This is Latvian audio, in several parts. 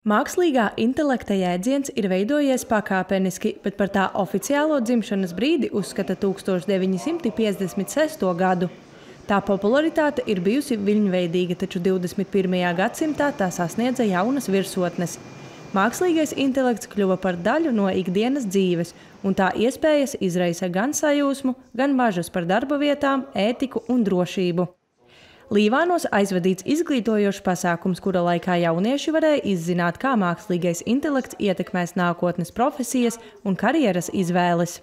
Mākslīgā intelekta jēdziens ir veidojies pakāpeniski, bet par tā oficiālo dzimšanas brīdi uzskata 1956. gadu. Tā popularitāte ir bijusi viļņveidīga, taču 21. gadsimtā tā sasniedza jaunas virsotnes. Mākslīgais intelekts kļuva par daļu no ikdienas dzīves, un tā iespējas izraisa gan sajūsmu, gan bažas par darba vietām, ētiku un drošību. Līvānos aizvadīts izglītojošs pasākums, kura laikā jaunieši varēja izzināt, kā mākslīgais intelekts ietekmēs nākotnes profesijas un karjeras izvēles.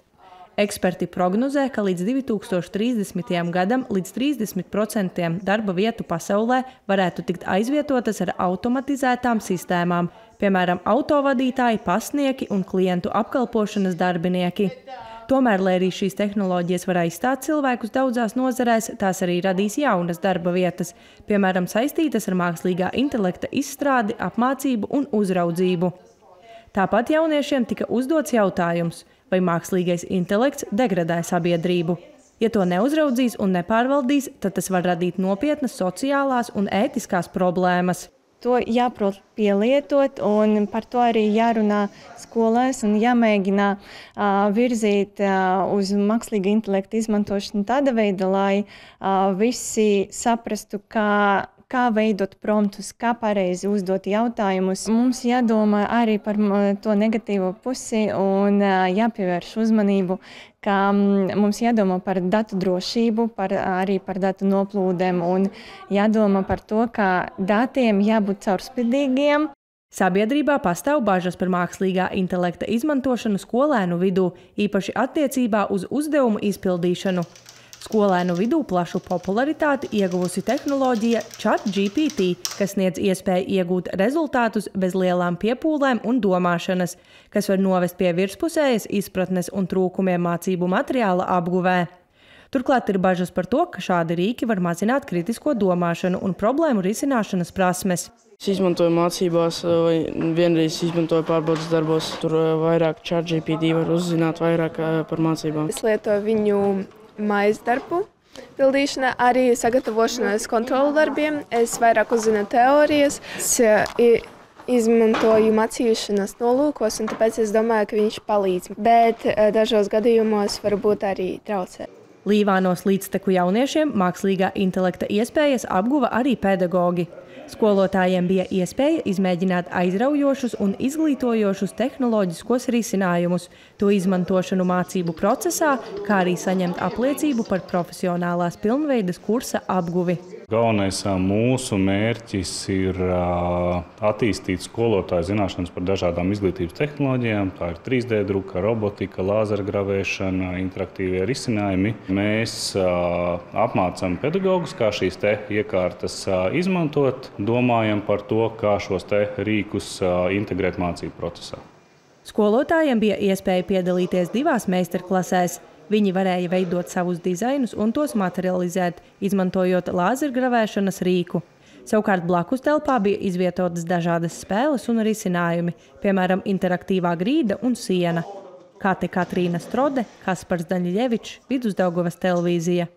Eksperti prognozē, ka līdz 2030. gadam līdz 30% darba vietu pasaulē varētu tikt aizvietotas ar automatizētām sistēmām, piemēram, autovadītāji, pasnieki un klientu apkalpošanas darbinieki. Tomēr, lai arī šīs tehnoloģijas var aizstāt cilvēkus daudzās nozarēs, tās arī radīs jaunas darba vietas, piemēram, saistītas ar mākslīgā intelekta izstrādi, apmācību un uzraudzību. Tāpat jauniešiem tika uzdots jautājums, vai mākslīgais intelekts degradē sabiedrību. Ja to neuzraudzīs un nepārvaldīs, tad tas var radīt nopietnas sociālās un ētiskās problēmas. To jāprot pielietot, un par to arī jārunā skolās un jāmēģina virzīt uz mākslīga intelekta izmantošanu tāda veida, lai visi saprastu, kā veidot promptus, kā pareizi uzdot jautājumus. Mums jādomā arī par to negatīvo pusi un jāpievērš uzmanību, ka mums jādomā par datu drošību, arī par datu noplūdēm un jādomā par to, ka datiem jābūt caurspīdīgiem. Sabiedrībā pastāv bažas par mākslīgā intelekta izmantošanu skolēnu vidū, īpaši attiecībā uz uzdevumu izpildīšanu. Skolēnu vidū plašu popularitāti ieguvusi tehnoloģija ChatGPT, kas sniedz iespēju iegūt rezultātus bez lielām piepūlēm un domāšanas, kas var novest pie virspusējas izpratnes un trūkumiem mācību materiāla apguvē. Turklāt ir bažas par to, ka šādi rīki var mazināt kritisko domāšanu un problēmu risināšanas prasmes. Es izmantoju mācībās, vai vienreiz izmantoju pārbaudas darbos. Tur vairāk ChatGPT var uzzināt vairāk par mācībām. Es lietoju viņu mājas darbu pildīšanā, arī sagatavošanās kontrolu darbiem. Es vairāk uzzinu teorijas, izmantoju mācīšanās nolūkos, un tāpēc es domāju, ka viņš palīdz. Bet dažos gadījumos varbūt arī traucē. Līvānos līdzteku jauniešiem mākslīgā intelekta iespējas apguva arī pedagogi. Skolotājiem bija iespēja izmēģināt aizraujošus un izglītojošus tehnoloģiskos risinājumus, to izmantošanu mācību procesā, kā arī saņemt apliecību par profesionālās pilnveides kursa apguvi. Galvenais mūsu mērķis ir attīstīt skolotāju zināšanas par dažādām izglītības tehnoloģijām. Tā ir 3D druka, robotika, lāzergravēšana, interaktīvie risinājumi. Mēs apmācām pedagogus, kā šīs iekārtas izmantot, domājam par to, kā šos rīkus integrēt mācību procesā. Skolotājiem bija iespēja piedalīties 2 meistarklasēs. Viņi varēja veidot savus dizainus un tos materializēt, izmantojot lāzergravēšanas rīku. Savukārt blakus telpā bija izvietotas dažādas spēles un risinājumi, piemēram, interaktīvā grīda un siena. Kā te Katrīna Strode, Kaspars Daņļevičs, Vidusdaugavas televīzija.